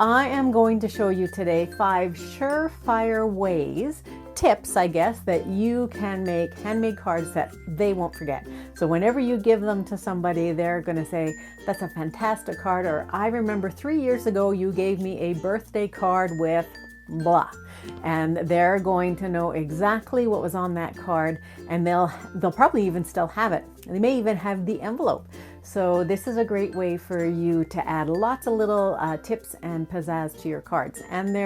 I am going to show you today 5 surefire ways, tips I guess, that you can make handmade cards that they won't forget. So whenever you give them to somebody, they're going to say, that's a fantastic card, or I remember 3 years ago you gave me a birthday card with blah. And they're going to know exactly what was on that card, and they'll probably even still have it. And they may even have the envelope. So this is a great way for you to add lots of little tips and pizzazz to your cards. And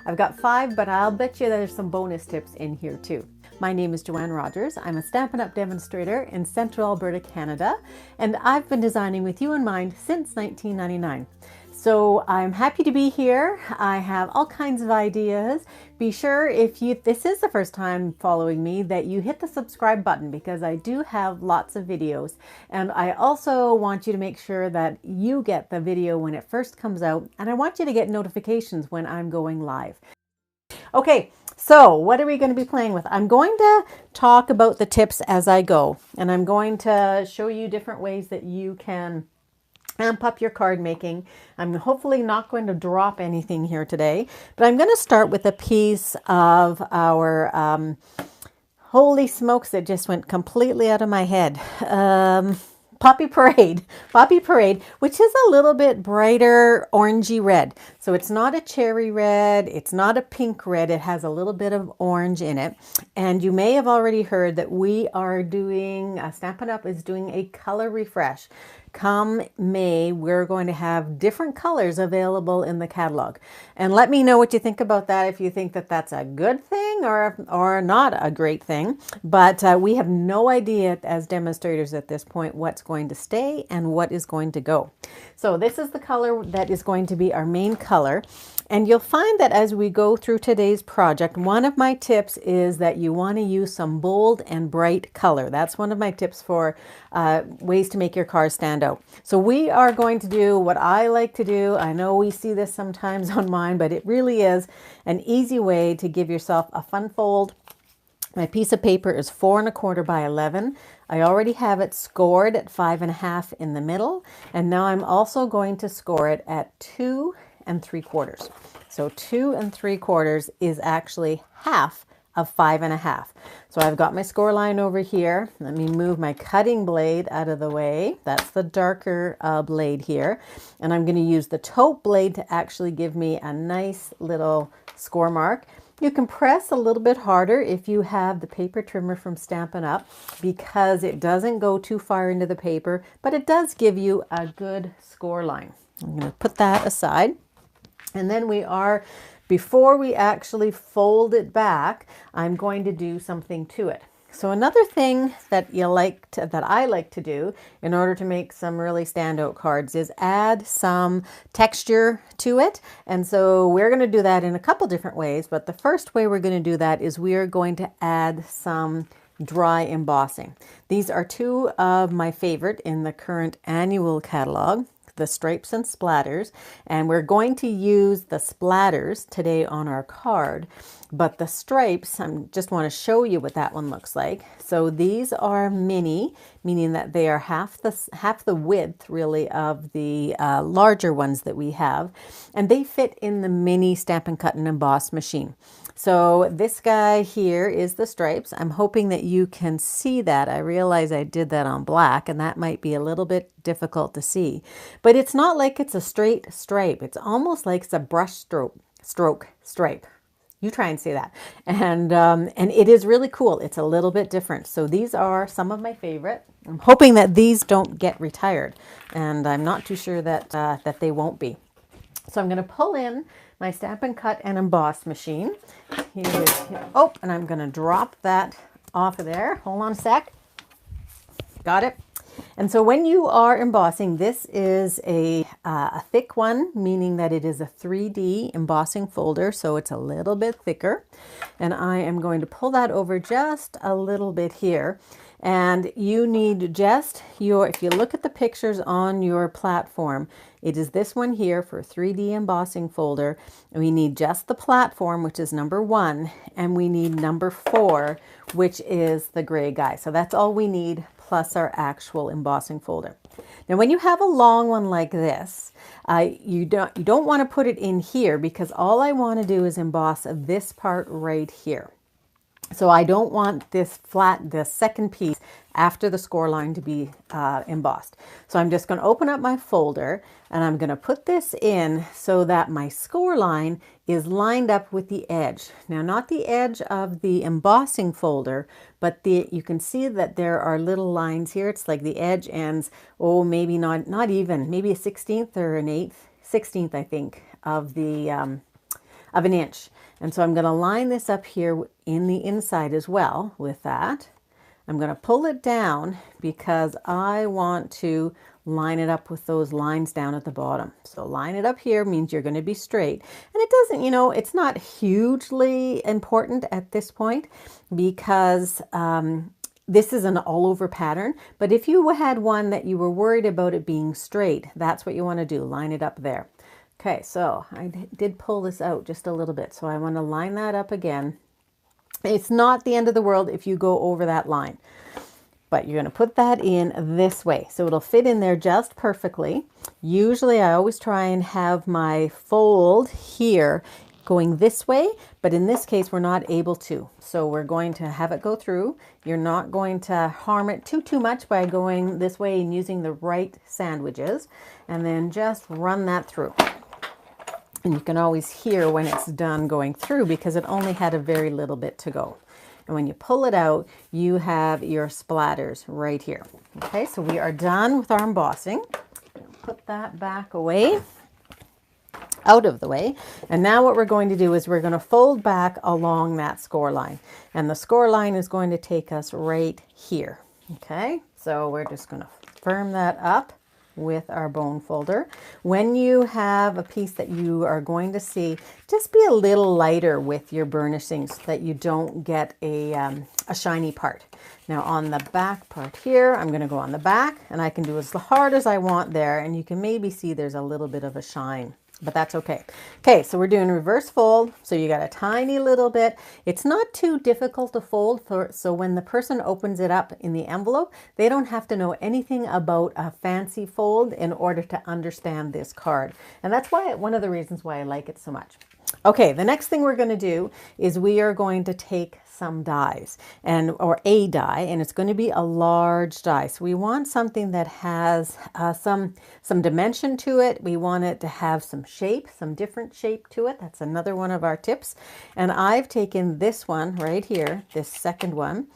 I've got 5, but I'll bet you there's some bonus tips in here too. My name is Joanne Rogers. I'm a Stampin' Up! Demonstrator in Central Alberta, Canada, and I've been designing with you in mind since 1999. So I'm happy to be here. I have all kinds of ideas. Be sure if this is the first time following me that you hit the subscribe button, because I do have lots of videos. And I also want you to make sure that you get the video when it first comes out, and I want you to get notifications when I'm going live. Okay, so what are we going to be playing with? I'm going to talk about the tips as I go, and I'm going to show you different ways that you can amp up your card making. I'm hopefully not going to drop anything here today, but I'm going to start with a piece of our, holy smokes, it just went completely out of my head. Poppy Parade, which is a little bit brighter orangey red. So it's not a cherry red, it's not a pink red, it has a little bit of orange in it. And you may have already heard that we are doing, Stampin' Up! Is doing a color refresh. Come May, we're going to have different colors available in the catalog. And let me know what you think about that, if you think that that's a good thing or not a great thing. But we have no idea as demonstrators at this point what's going to stay and what is going to go. So this is the color that is going to be our main color. And you'll find that as we go through today's project, one of my tips is that you want to use some bold and bright color. That's one of my tips for ways to make your cards stand out. So we are going to do what I like to do. I know we see this sometimes on mine, but it really is an easy way to give yourself a fun fold. My piece of paper is 4 1/4 by 11. I already have it scored at 5 1/2 in the middle. And now I'm also going to score it at 2 3/4. So 2 3/4 is actually half of 5 1/2. So I've got my score line over here. Let me move my cutting blade out of the way. That's the darker blade here. And I'm going to use the taupe blade to actually give me a nice little score mark. You can press a little bit harder if you have the paper trimmer from Stampin' Up! Because it doesn't go too far into the paper, but it does give you a good score line. I'm going to put that aside. And then before we actually fold it back, I'm going to do something to it. So another thing that I like to do in order to make some really standout cards is add some texture to it. And so we're going to do that in a couple different ways. But the first way we're going to do that is we are going to add some dry embossing. These are 2 of my favorite in the current annual catalog, the stripes and splatters, and we're going to use the splatters today on our card, but the stripes, I just want to show you what that one looks like. So these are mini, meaning that they are half the width really of the larger ones that we have, and they fit in the mini Stampin' Cut and Emboss machine. So this guy here is the stripes. I'm hoping that you can see that. I realize I did that on black, and that might be a little bit difficult to see. But it's not like it's a straight stripe. It's almost like it's a brush stroke stripe. You try and say that. And it is really cool. It's a little bit different. So these are some of my favorite. I'm hoping that these don't get retired, and I'm not too sure that they won't be. So I'm going to pull in my Stampin' Cut and Emboss machine. Oh, and I'm going to drop that off of there. Hold on a sec. Got it. And so when you are embossing, this is a thick one, meaning that it is a 3D embossing folder, so it's a little bit thicker. And I am going to pull that over just a little bit here. And you need just if you look at the pictures on your platform, it is this one here for 3D embossing folder. And we need just the platform, which is number 1, and we need number 4, which is the gray guy. So that's all we need, plus our actual embossing folder. Now, when you have a long one like this, you don't want to put it in here, because all I want to do is emboss this part right here. So I don't want this the second piece after the score line to be embossed. So I'm just going to open up my folder, and I'm going to put this in so that my score line is lined up with the edge. Now, not the edge of the embossing folder, but you can see that there are little lines here. It's like the edge ends, maybe not even, maybe a 1/16 or an 1/16, I think, of an inch. And so I'm going to line this up here in the inside as well with that. I'm going to pull it down because I want to line it up with those lines down at the bottom. So line it up here means you're going to be straight. And it doesn't, it's not hugely important at this point, because this is an all over pattern. But if you had one that you were worried about it being straight, that's what you want to do. Line it up there. Okay, so I did pull this out just a little bit. So I want to line that up again. It's not the end of the world if you go over that line, but you're going to put that in this way. So it'll fit in there just perfectly. Usually I always try and have my fold here going this way, but in this case we're not able to. So we're going to have it go through. You're not going to harm it too much by going this way and using the right sandwiches, and then just run that through. And you can always hear when it's done going through, because it only had a very little bit to go. And when you pull it out, you have your splatters right here. Okay, so we are done with our embossing. Put that back away, out of the way. And now what we're going to do is we're going to fold back along that score line. And the score line is going to take us right here. Okay, so we're just going to firm that up with our bone folder. When you have a piece that you are going to see, just be a little lighter with your burnishing so that you don't get a shiny part. Now on the back part here, I'm going to go on the back, and I can do as hard as I want there, and you can maybe see there's a little bit of a shine, but that's okay. Okay, so we're doing reverse fold. So you got a tiny little bit. It's not too difficult to fold, so when the person opens it up in the envelope, they don't have to know anything about a fancy fold in order to understand this card. And that's why one of the reasons why I like it so much. Okay, the next thing we're going to do is we are going to take some dies, or a die, and it's going to be a large die. So we want something that has some dimension to it. We want it to have some shape, some different shape to it. That's another one of our tips. And I've taken this one right here, this second one,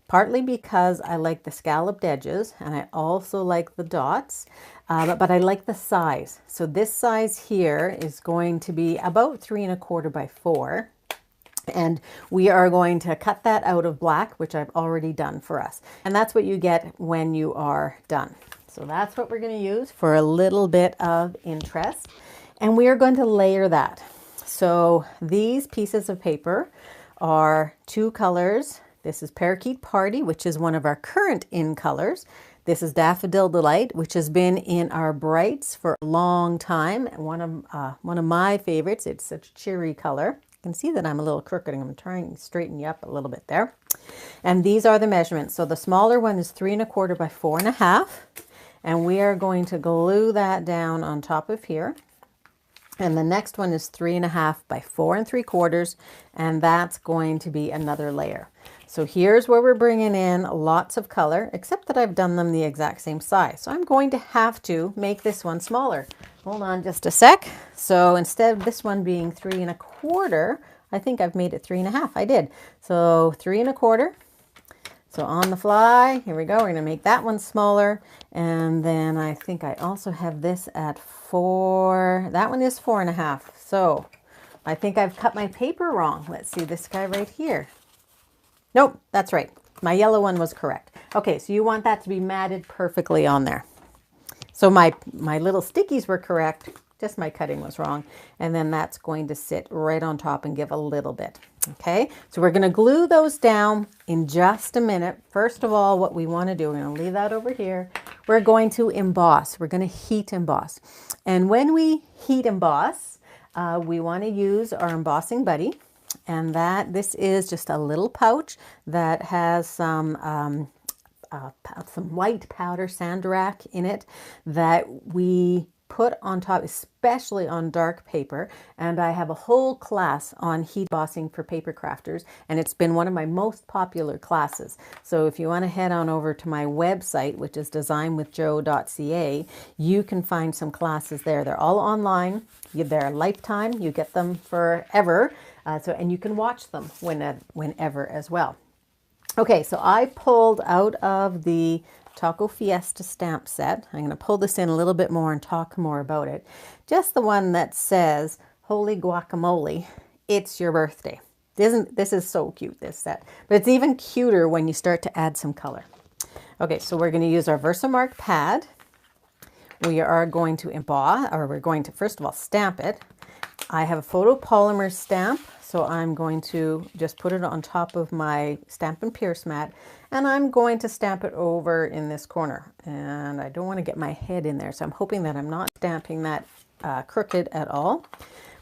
partly because I like the scalloped edges, and I also like the dots, but I like the size. So this size here is going to be about 3 1/4 by 4. And we are going to cut that out of black, which I've already done for us. And that's what you get when you are done. So that's what we're going to use for a little bit of interest. And we are going to layer that. So these pieces of paper are 2 colors. This is Parakeet Party, which is one of our current in colors. This is Daffodil Delight, which has been in our brights for a long time. One of my favorites. It's such a cheery color. You can see that I'm a little crooked. I'm trying to straighten you up a little bit there. And these are the measurements. So the smaller one is 3 1/4 by 4 1/2. And we are going to glue that down on top of here. And the next one is 3 1/2 by 4 3/4. And that's going to be another layer. So here's where we're bringing in lots of color, except that I've done them the exact same size. So I'm going to have to make this one smaller. Hold on just a sec. So instead of this one being 3 1/4, I think I've made it 3 1/2. I did. So 3 1/4. So on the fly, here we go. We're going to make that one smaller. And then I think I also have this at 4. That one is 4 1/2. So I think I've cut my paper wrong. Let's see this guy right here. Nope, that's right. My yellow one was correct. Okay, so you want that to be matted perfectly on there. So my little stickies were correct, just my cutting was wrong. And then that's going to sit right on top and give a little bit. Okay, so we're going to glue those down in just a minute. First of all, what we want to do, we're going to leave that over here. We're going to emboss. We're going to heat emboss. And when we heat emboss, we want to use our embossing buddy. And this is just a little pouch that has some white powder sandarac in it that we put on top, especially on dark paper. And I have a whole class on heat embossing for paper crafters, and it's been one of my most popular classes. So if you want to head on over to my website, which is designwithjo.ca, you can find some classes there. They're all online. They're a lifetime. You get them forever. And you can watch them whenever as well. Okay, so I pulled out of the Taco Fiesta stamp set. I'm going to pull this in a little bit more and talk more about it. Just the one that says, "Holy guacamole, it's your birthday." This is so cute, this set. But it's even cuter when you start to add some color. Okay, so we're going to use our Versamark pad. We are going to emboss, or we're going to first of all stamp it. I have a photopolymer stamp, so I'm going to just put it on top of my Stampin' Pierce mat, and I'm going to stamp it over in this corner. And I don't want to get my head in there, so I'm hoping that I'm not stamping that crooked at all.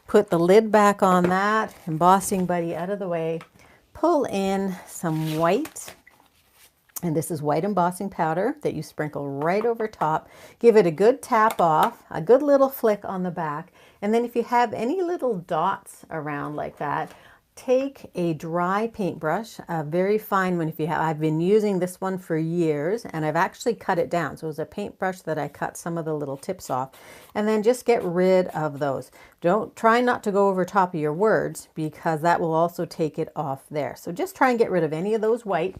Put the lid back on that, embossing buddy out of the way, pull in some white, and this is white embossing powder that you sprinkle right over top. Give it a good tap off, a good little flick on the back. And then if you have any little dots around like that, take a dry paintbrush, a very fine one if you have. I've been using this one for years, and I've actually cut it down. So it was a paintbrush that I cut some of the little tips off. And then just get rid of those. Try not to go over top of your words, because that will also take it off there. So just try and get rid of any of those white.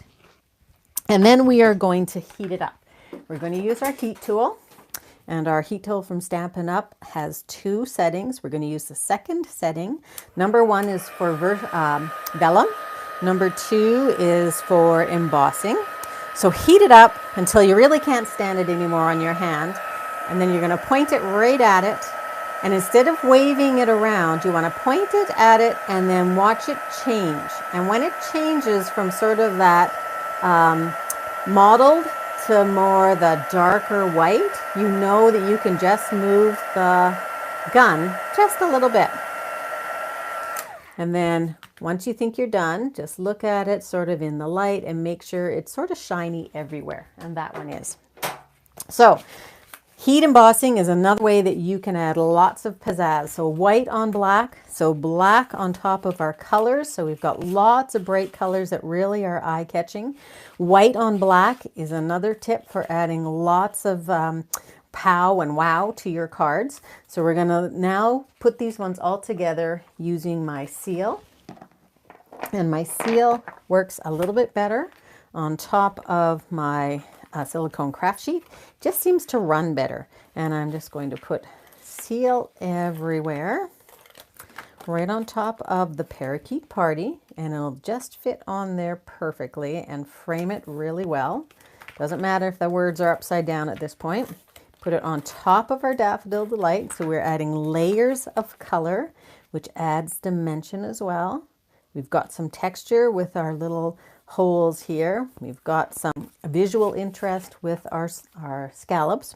And then we are going to heat it up. We're going to use our heat tool. And our heat tool from Stampin' Up! Has 2 settings. We're going to use the second setting. Number 1 is for vellum. Number 2 is for embossing. So heat it up until you really can't stand it anymore on your hand. And then you're going to point it right at it. And instead of waving it around, you want to point it at it and then watch it change. And when it changes from sort of that mottled to more the darker white, you know that you can just move the gun just a little bit. And then once you think you're done, just look at it sort of in the light and make sure it's sort of shiny everywhere. And that one is. So heat embossing is another way that you can add lots of pizzazz. So white on black, so black on top of our colors. So we've got lots of bright colors that really are eye-catching. White on black is another tip for adding lots of pow and wow to your cards. So we're going to now put these ones all together using my seal. And my seal works a little bit better on top of my silicone craft sheet. Just seems to run better. And I'm just going to put seal everywhere, right on top of the parakeet party, and it'll just fit on there perfectly and frame it really well. Doesn't matter if the words are upside down at this point. Put it on top of our Daffodil Delight, so we're adding layers of color, which adds dimension as well. We've got some texture with our little holes here. We've got some visual interest with our scallops.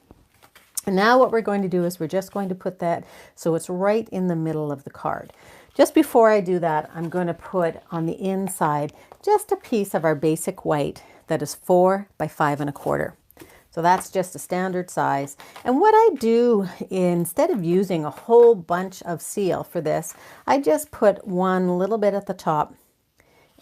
And now what we're going to do is we're just going to put that so it's right in the middle of the card. Just before I do that, I'm going to put on the inside just a piece of our basic white that is 4 by 5 1/4. So that's just a standard size. And what I do, instead of using a whole bunch of seal for this, I just put one little bit at the top.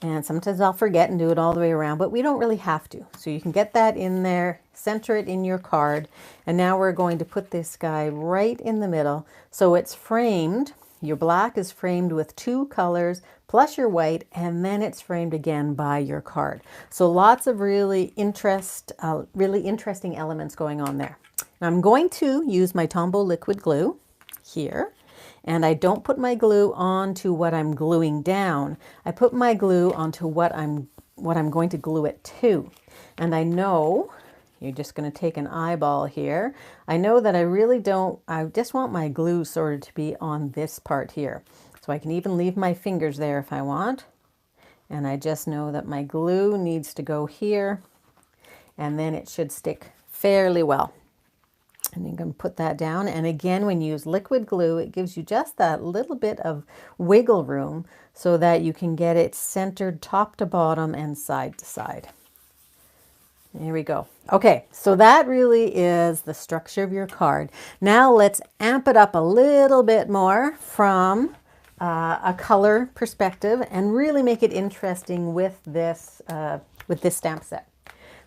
And sometimes I'll forget and do it all the way around, but we don't really have to. So you can get that in there, center it in your card. And now we're going to put this guy right in the middle. So it's framed. Your black is framed with 2 colors plus your white, and then it's framed again by your card. So lots of really interesting elements going on there. Now I'm going to use my Tombow liquid glue here. And I don't put my glue onto what I'm gluing down. I put my glue onto what I'm going to glue it to. And I know, you're just going to take an eyeball here. I know that I just want my glue sort of to be on this part here. So I can even leave my fingers there if I want. And I just know that my glue needs to go here, and then it should stick fairly well. And you can put that down. And again, when you use liquid glue, it gives you just that little bit of wiggle room so that you can get it centered top to bottom and side to side. There we go. Okay, so that really is the structure of your card. Now let's amp it up a little bit more from a color perspective and really make it interesting with this stamp set.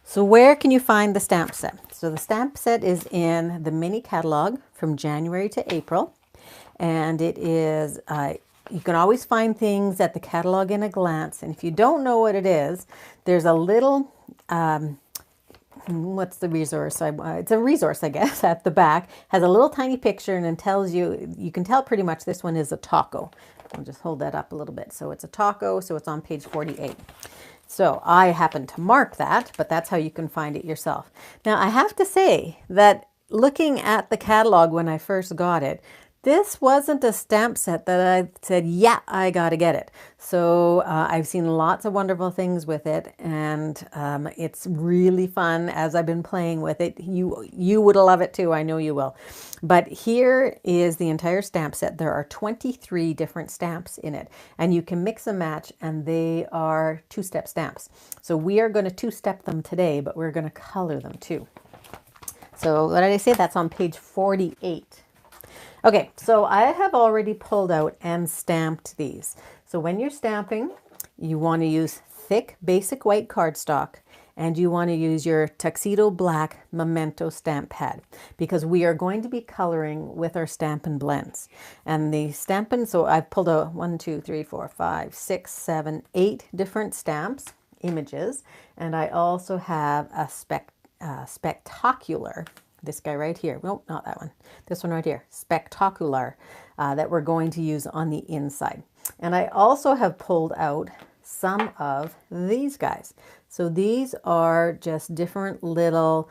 So where can you find the stamp set? So the stamp set is in the mini catalog from January to April, and it is you can always find things at the catalog in a glance. And if you don't know what it is, there's a little what's the resource? It's a resource, I guess, at the back. Has a little tiny picture and it tells you, you can tell pretty much this one is a taco. I'll just hold that up a little bit. So it's a taco, so it's on page 48. So I happen to mark that, but that's how you can find it yourself. Now I have to say that looking at the catalog when I first got it, this wasn't a stamp set that I said, yeah, I got to get it. So I've seen lots of wonderful things with it, and it's really fun as I've been playing with it. You would love it too. I know you will. But here is the entire stamp set. There are 23 different stamps in it, and you can mix and match, and they are two-step stamps. So we are going to two-step them today, but we're going to color them too. So what did I say? That's on page 48. Okay, so I have already pulled out and stamped these. So when you're stamping, you want to use thick basic white cardstock, and you want to use your tuxedo black memento stamp pad, because we are going to be coloring with our Stampin' Blends. And the Stampin', so I've pulled out 1, 2, 3, 4, 5, 6, 7, 8 different stamps, images, and I also have a spectacular, this guy right here. Nope, not that one. This one right here, spectacular, that we're going to use on the inside. And I also have pulled out some of these guys. So these are just different little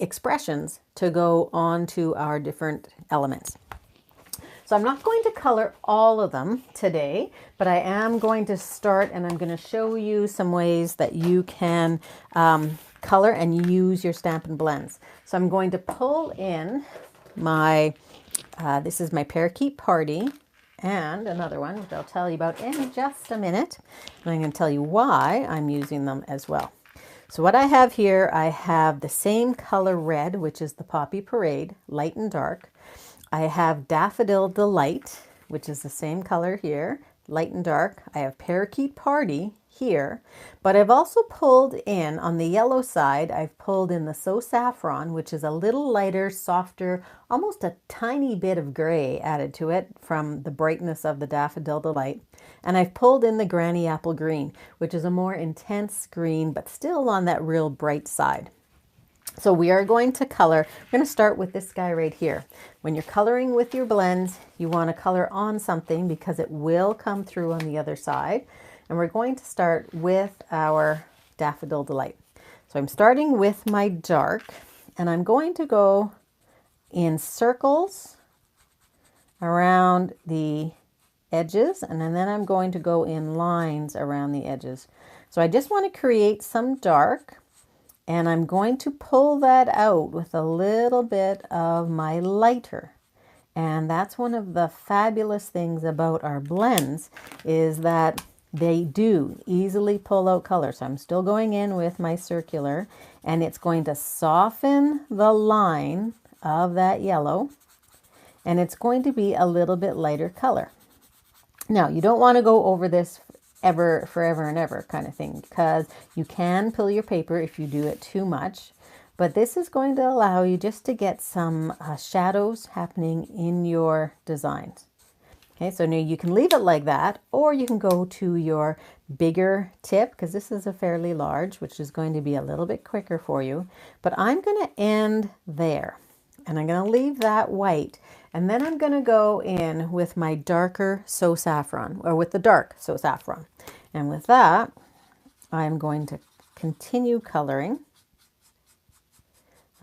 expressions to go onto our different elements. So I'm not going to color all of them today, but I am going to start, and I'm going to show you some ways that you can color and use your Stampin' Blends. So I'm going to pull in my, this is my Parakeet Party, and another one, which I'll tell you about in just a minute. And I'm going to tell you why I'm using them as well. So what I have here, I have the same color red, which is the Poppy Parade, light and dark. I have Daffodil Delight, which is the same color here, light and dark. I have Parakeet Party here, but I've also pulled in, on the yellow side, I've pulled in the So Saffron, which is a little lighter, softer, almost a tiny bit of gray added to it from the brightness of the Daffodil Delight. And I've pulled in the Granny Apple Green, which is a more intense green, but still on that real bright side. So we are going to color. We're going to start with this guy right here. When you're coloring with your blends, you want to color on something because it will come through on the other side. And we're going to start with our Daffodil Delight. So I'm starting with my dark, and I'm going to go in circles around the edges, and then I'm going to go in lines around the edges. So I just want to create some dark, and I'm going to pull that out with a little bit of my lighter. And that's one of the fabulous things about our blends, is that they do easily pull out color. So I'm still going in with my circular, and it's going to soften the line of that yellow, and it's going to be a little bit lighter color. Now, you don't want to go over this forever and ever kind of thing, because you can pill your paper if you do it too much. But this is going to allow you just to get some shadows happening in your designs. Okay, so now you can leave it like that, or you can go to your bigger tip, because this is a fairly large, which is going to be a little bit quicker for you. But I'm going to end there, and I'm going to leave that white. And then I'm going to go in with my darker So Saffron, or with the dark So Saffron. And with that, I'm going to continue coloring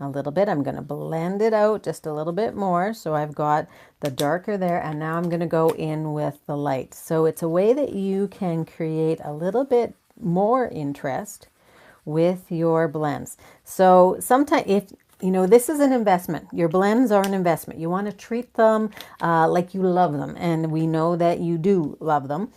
a little bit. I'm going to blend it out just a little bit more. So I've got the darker there, and now I'm going to go in with the light. So it's a way that you can create a little bit more interest with your blends. So sometimes, if you know, this is an investment. Your blends are an investment. You want to treat them like you love them, and we know that you do love them.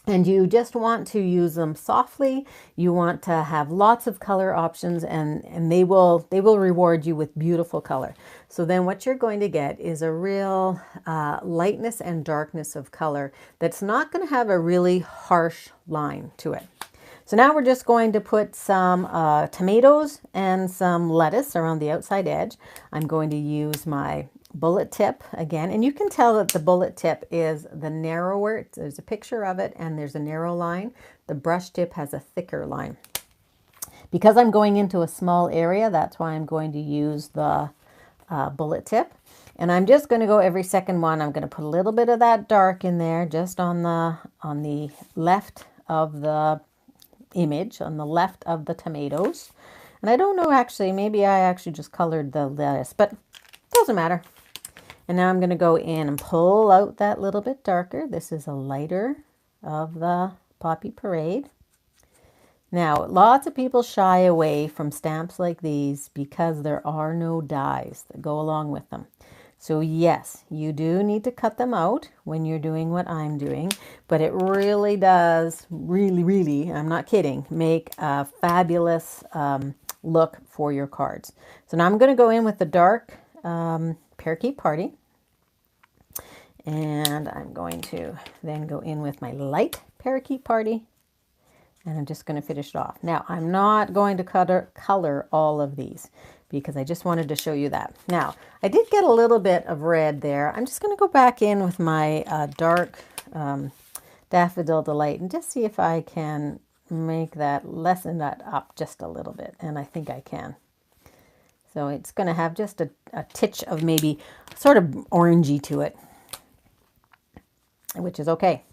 And you just want to use them softly. You want to have lots of color options, and they will reward you with beautiful color. So then what you're going to get is a real lightness and darkness of color that's not going to have a really harsh line to it. So now we're just going to put some tomatoes and some lettuce around the outside edge. I'm going to use my bullet tip again, and you can tell that the bullet tip is the narrower. There's a picture of it and there's a narrow line. The brush tip has a thicker line. Because I'm going into a small area, that's why I'm going to use the bullet tip. And I'm just going to go every second one. I'm going to put a little bit of that dark in there just on the left of the image, on the left of the tomatoes. And I don't know, actually, maybe I actually just colored the lettuce, but it doesn't matter. And now I'm going to go in and pull out that little bit darker. This is a lighter of the Poppy Parade. Now, lots of people shy away from stamps like these because there are no dies that go along with them. So yes, you do need to cut them out when you're doing what I'm doing, but it really does, really, I'm not kidding, make a fabulous look for your cards. So now I'm going to go in with the dark Parakeet Party, and I'm going to then go in with my light Parakeet Party, and I'm just going to finish it off. Now, I'm not going to color all of these because I just wanted to show you that. Now, I did get a little bit of red there. I'm just going to go back in with my dark Daffodil Delight and just see if I can make that, lessen that up just a little bit, and I think I can. So it's going to have just a titch of maybe sort of orangey to it, which is okay.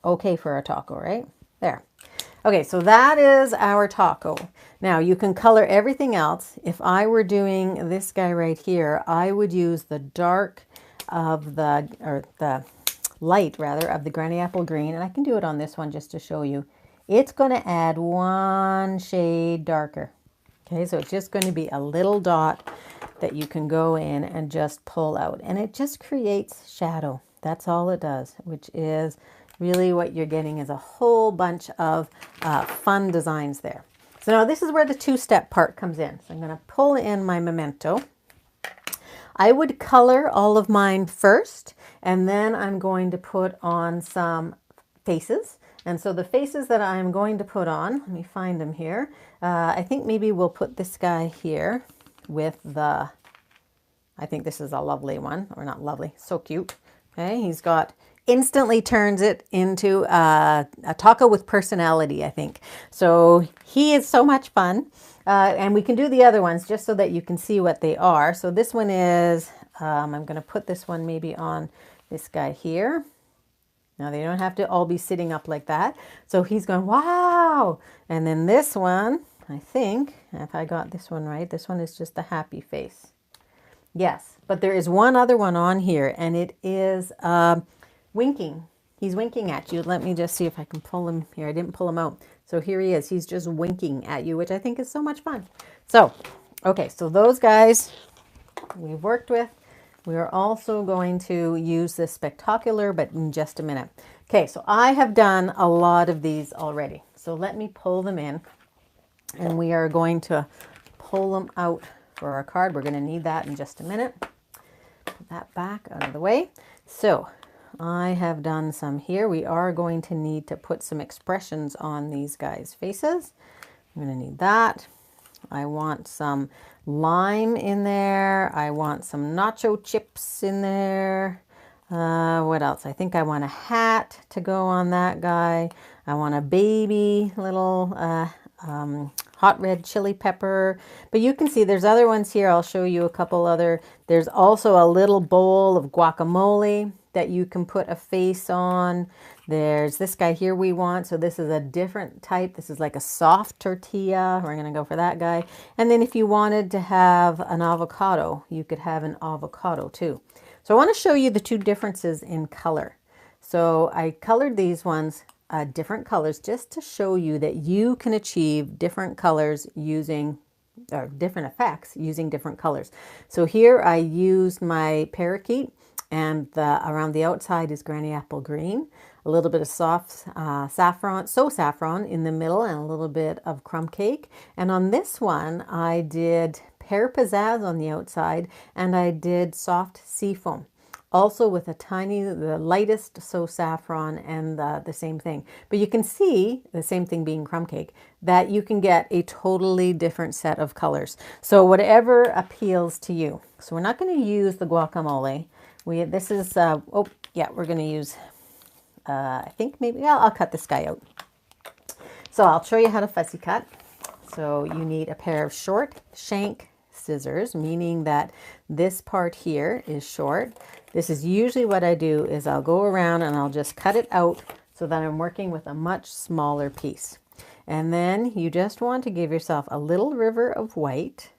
Okay for a taco, right? There. Okay, so that is our taco. Now you can color everything else. If I were doing this guy right here, I would use the dark of the light rather of the Granny Apple Green, and I can do it on this one just to show you. It's going to add one shade darker. Okay, so it's just going to be a little dot that you can go in and just pull out, and it just creates shadow. That's all it does, which is really what you're getting is a whole bunch of fun designs there. So now this is where the two-step part comes in. So I'm going to pull in my memento. I would color all of mine first, and then I'm going to put on some faces. And so the faces that I'm going to put on, let me find them here. I think maybe we'll put this guy here with the, I think this is a lovely one, or not lovely, so cute. Okay, he's got, instantly turns it into a taco with personality, I think. So he is so much fun. And we can do the other ones just so that you can see what they are. So this one is, I'm going to put this one maybe on this guy here. Now they don't have to all be sitting up like that. So he's going, wow. And then this one, I think, if I got this one right, this one is just the happy face. Yes, but there is one other one on here, and it is winking. He's winking at you. Let me just see if I can pull him here. I didn't pull him out. So here he is. He's just winking at you, which I think is so much fun. So, okay, so those guys we've worked with. We are also going to use this spectacular, but in just a minute. Okay, so I have done a lot of these already. So let me pull them in, and we are going to pull them out for our card. We're going to need that in just a minute. Put that back out of the way. So I have done some here. We are going to need to put some expressions on these guys' faces. I'm going to need that. I want some lime in there. I want some nacho chips in there. What else? I think I want a hat to go on that guy. I want a baby little hot red chili pepper. But you can see there's other ones here. I'll show you a couple other. There's also a little bowl of guacamole that you can put a face on. There's this guy here we want. So this is a different type. This is like a soft tortilla. We're going to go for that guy. And then if you wanted to have an avocado, you could have an avocado too. So I want to show you the two differences in color. So I colored these ones different colors just to show you that you can achieve different colors using or different effects using different colors. So here I used my parakeet, and around the outside is granny apple green, a little bit of soft saffron in the middle, and a little bit of crumb cake. And on this one I did pear pizzazz on the outside, and I did soft sea foam. Also with the lightest saffron, and the same thing. But you can see, the same thing being crumb cake, that you can get a totally different set of colors. So whatever appeals to you. So we're not going to use the guacamole. We're going to use, I think maybe, I'll cut this guy out. So I'll show you how to fussy cut. So you need a pair of short shank scissors, meaning that this part here is short. This is usually what I do, is I'll go around and I'll just cut it out so that I'm working with a much smaller piece. And then you just want to give yourself a little river of white.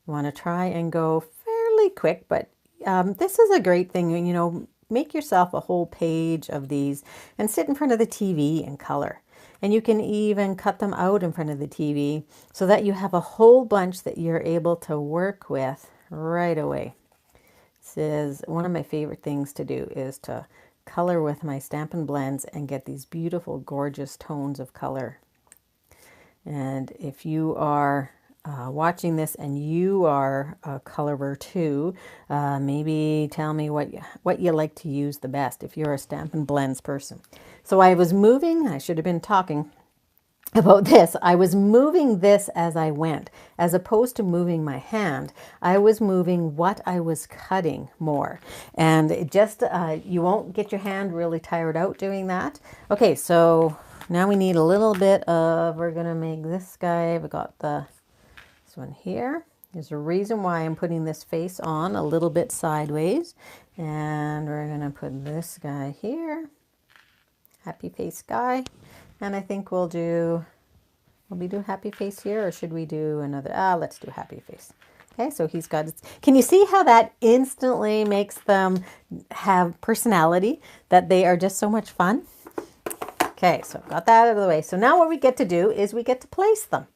You want to try and go fairly quick, but this is a great thing, make yourself a whole page of these and sit in front of the TV and color. And you can even cut them out in front of the TV so that you have a whole bunch that you're able to work with right away. This is one of my favorite things to do, is to color with my Stampin' Blends and get these beautiful, gorgeous tones of color. And if you are watching this and you are a colorer too, maybe tell me what you like to use the best if you're a Stampin' Blends person. So I should have been talking about this. I was moving this as I went, as opposed to moving my hand. I was moving what I was cutting more. And it just, you won't get your hand really tired out doing that. Okay, so now we need a little bit of, we're going to make this guy, we got this one here. There's a reason why I'm putting this face on a little bit sideways. And we're going to put this guy here. Happy face guy. And I think will we do happy face here, or should we do another? Let's do happy face. Okay, so he's got, can you see how that instantly makes them have personality, that they are just so much fun? Okay, so I've got that out of the way. So now what we get to do is we get to place them.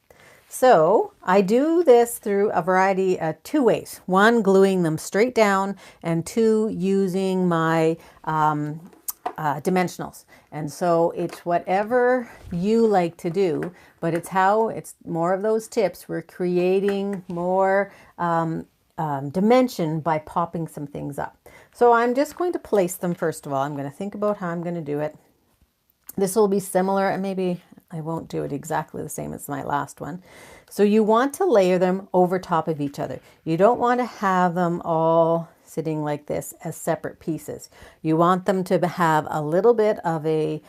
So I do this through a variety of two ways. One, gluing them straight down, and two, using my dimensionals. And so it's whatever you like to do, but it's more of those tips. We're creating more dimension by popping some things up. So I'm just going to place them first of all. I'm going to think about how I'm going to do it. This will be similar, and maybe I won't do it exactly the same as my last one. So you want to layer them over top of each other. You don't want to have them all sitting like this as separate pieces. You want them to have a little bit of a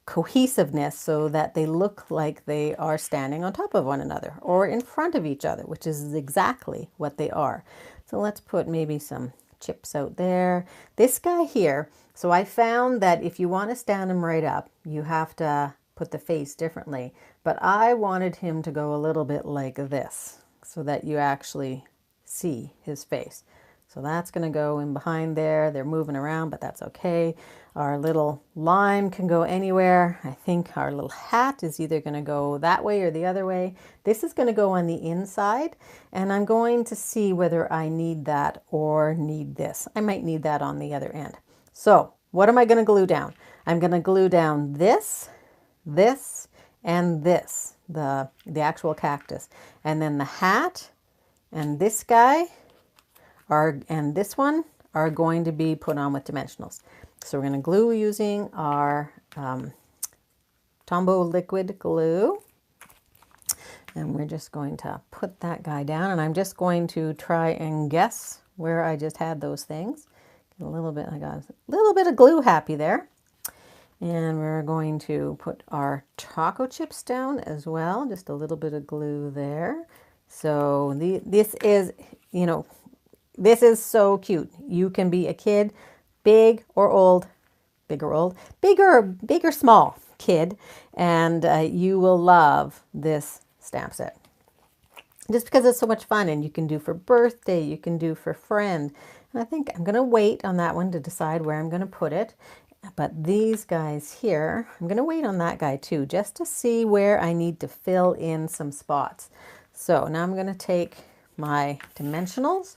cohesiveness so that they look like they are standing on top of one another or in front of each other, which is exactly what they are. So let's put maybe some chips out there. This guy here, so I found that if you want to stand him right up, you have to put the face differently. But I wanted him to go a little bit like this so that you actually see his face. So that's going to go in behind there. They're moving around, but that's okay. Our little lime can go anywhere. I think our little hat is either going to go that way or the other way. This is going to go on the inside, and I'm going to see whether I need that or need this. I might need that on the other end. So what am I going to glue down? I'm going to glue down this, and this, the actual cactus. And then the hat and this guy and this one are going to be put on with dimensionals. So we're going to glue using our Tombow liquid glue. And we're just going to put that guy down. And I'm just going to try and guess where I just had those things. I got a little bit of glue happy there. And we're going to put our choco chips down as well. Just a little bit of glue there. So this is, this is so cute. You can be a kid, big or old, big or old, big or small kid, and you will love this stamp set. Just because it's so much fun, and you can do for birthday, you can do for friend. And I think I'm going to wait on that one to decide where I'm going to put it. But these guys here, I'm going to wait on that guy too, just to see where I need to fill in some spots. So now I'm going to take my dimensionals.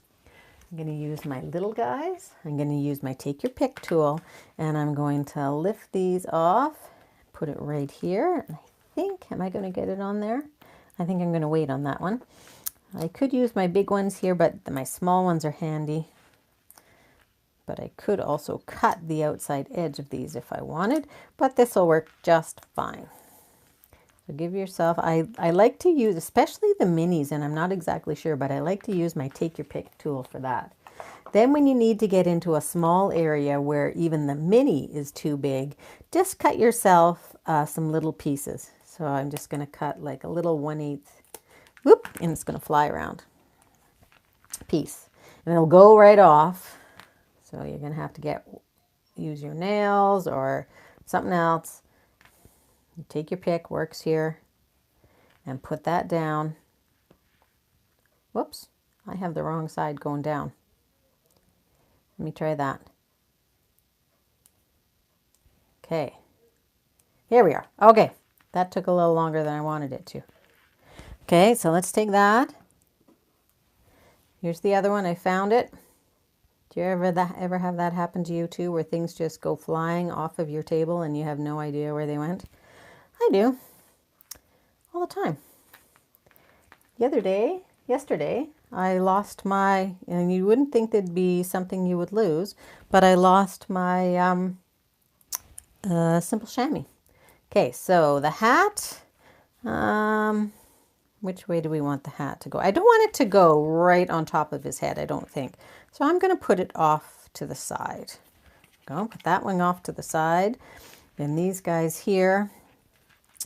I'm going to use my little guys. I'm going to use my take your pick tool, and I'm going to lift these off, put it right here. And I think, am I going to get it on there? I think I'm going to wait on that one. I could use my big ones here, but my small ones are handy. But I could also cut the outside edge of these if I wanted, but this will work just fine. So give yourself, I like to use, especially the minis, and I'm not exactly sure, but I like to use my take your pick tool for that. Then when you need to get into a small area where even the mini is too big, just cut yourself some little pieces. So I'm just going to cut like a little 1/8, whoop, and it's going to fly around piece. And it'll go right off. So you're going to have to use your nails or something else. You take your pick, works here, and put that down. Whoops, I have the wrong side going down. Let me try that. Okay, here we are. Okay, that took a little longer than I wanted it to. Okay, so let's take that. Here's the other one, I found it. Do you ever have that happen to you too, where things just go flying off of your table and you have no idea where they went? I do, all the time. Yesterday, I lost my, and you wouldn't think that'd be something you would lose, but I lost my simple chamois. Okay, so the hat, which way do we want the hat to go? I don't want it to go right on top of his head, I don't think. So I'm going to put it off to the side. Go, put that one off to the side. Then these guys here.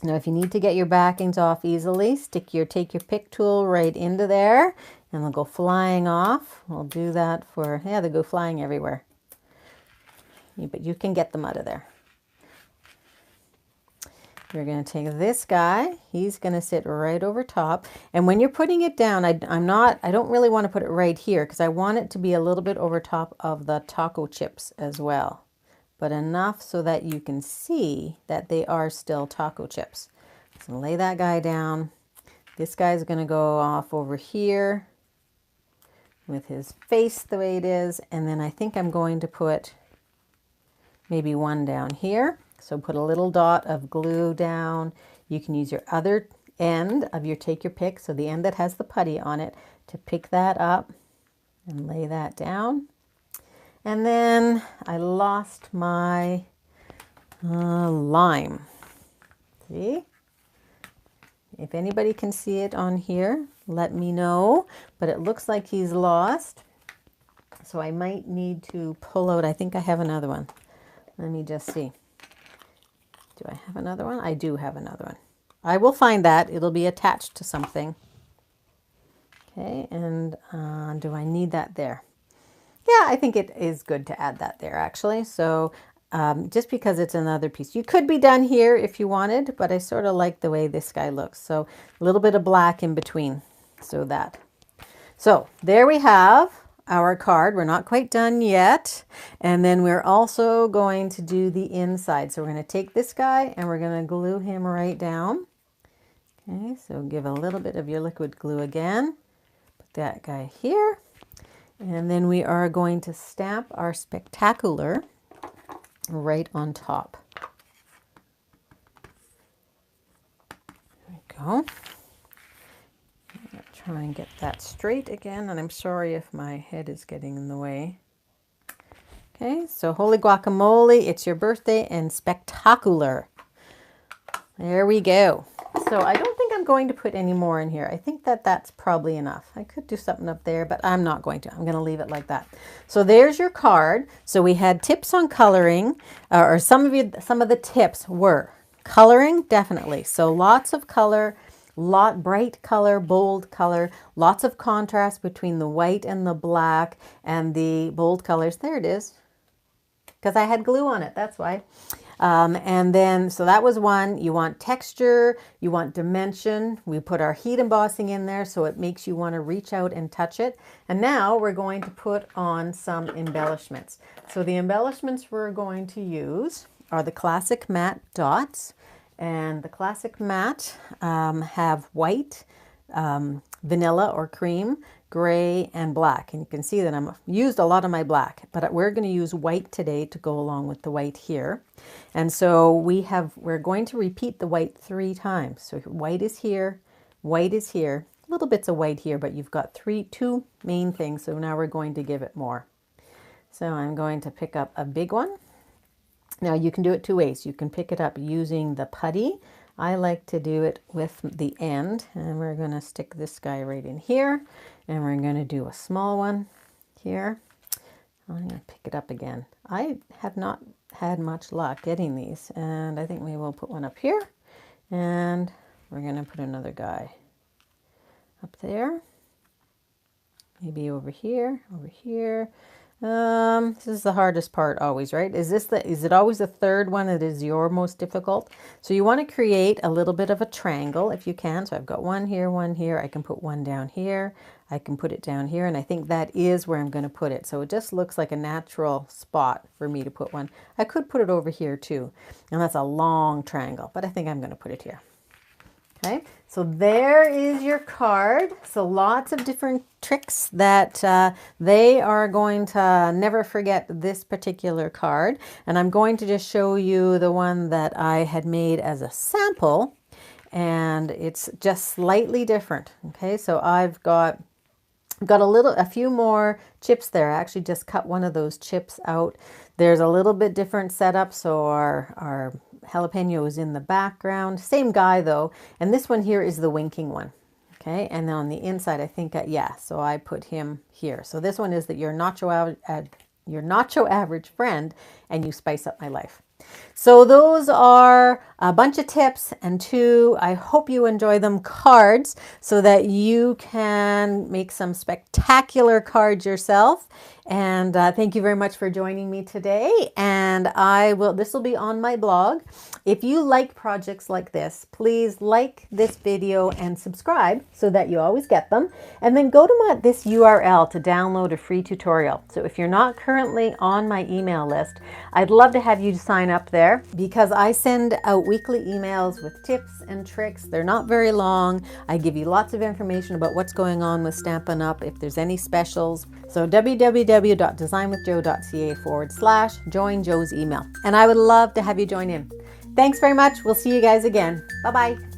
Now if you need to get your backings off easily, take your pick tool right into there and they'll go flying off. We'll do that for, yeah, they go flying everywhere. But you can get them out of there. You're going to take this guy. He's going to sit right over top. And when you're putting it down, I don't really want to put it right here because I want it to be a little bit over top of the taco chips as well. But enough so that you can see that they are still taco chips. So lay that guy down. This guy's going to go off over here with his face the way it is. And then I think I'm going to put maybe one down here. So put a little dot of glue down. You can use your other end of your take your pick, so the end that has the putty on it, to pick that up and lay that down. And then I lost my lime. See? If anybody can see it on here, let me know. But it looks like he's lost. So I might need to pull out, I think I have another one. Let me just see. Do I have another one? I do have another one. I will find that. It'll be attached to something. Okay, and do I need that there? Yeah, I think it is good to add that there actually. So just because it's another piece. You could be done here if you wanted, but I sort of like the way this guy looks. So a little bit of black in between. So that. So there we have our card. We're not quite done yet. And then we're also going to do the inside. So we're going to take this guy and we're going to glue him right down. Okay, so give a little bit of your liquid glue again. Put that guy here. And then we are going to stamp our spectacular right on top. There we go. Try and get that straight again, and I'm sorry if my head is getting in the way. Okay, so holy guacamole, it's your birthday, and spectacular. There we go. So I don't think I'm going to put any more in here. I think that that's probably enough. I could do something up there, but I'm not going to. I'm going to leave it like that. So there's your card. So we had tips on coloring, or some of the tips were coloring, definitely. So lots of color. Bright color, bold color, lots of contrast between the white and the black and the bold colors. There it is. because I had glue on it. That's why. And then, so that was one. You want texture, you want dimension. We put our heat embossing in there so it makes you want to reach out and touch it. And now we're going to put on some embellishments. So the embellishments we're going to use are the classic matte dots. And the classic matte have white, vanilla or cream, gray, and black. And you can see that I've used a lot of my black, but we're going to use white today to go along with the white here. And so we're going to repeat the white 3 times. So white is here, little bits of white here, but you've got 2 main things. So now we're going to give it more. So I'm going to pick up a big one. Now you can do it 2 ways. You can pick it up using the putty. I like to do it with the end, and we're going to stick this guy right in here, and we're going to do a small one here. I'm going to pick it up again. I have not had much luck getting these, and I think maybe we'll put one up here, and we're going to put another guy up there, maybe over here, This is the hardest part always, right? Is it always the third one that is your most difficult? So you want to create a little bit of a triangle if you can. So I've got one here. I can put one down here. I can put it down here. And I think that is where I'm going to put it. So it just looks like a natural spot for me to put one. I could put it over here too. And that's a long triangle, but I think I'm going to put it here. Okay, so there is your card. So lots of different tricks that they are going to never forget this particular card. And I'm going to just show you the one that I had made as a sample. And it's just slightly different. Okay, so I've got a few more chips there. I actually just cut one of those chips out. There's a little bit different setup. So our jalapeno is in the background. Same guy though. And this one here is the winking one. Okay. And then on the inside, I think, so I put him here. So this one is that your nacho average friend, and you spice up my life. So those are a bunch of tips and 2, I hope you enjoy them, cards, so that you can make some spectacular cards yourself. And thank you very much for joining me today. And this will be on my blog. If you like projects like this, please like this video and subscribe so that you always get them. And then go to this URL to download a free tutorial. So if you're not currently on my email list, I'd love to have you sign up there, because I send out weekly emails with tips and tricks. They're not very long. I give you lots of information about what's going on with Stampin' Up! If there's any specials. So www.designwithjo.ca/join Jo's email. And I would love to have you join in. Thanks very much. We'll see you guys again. Bye-bye.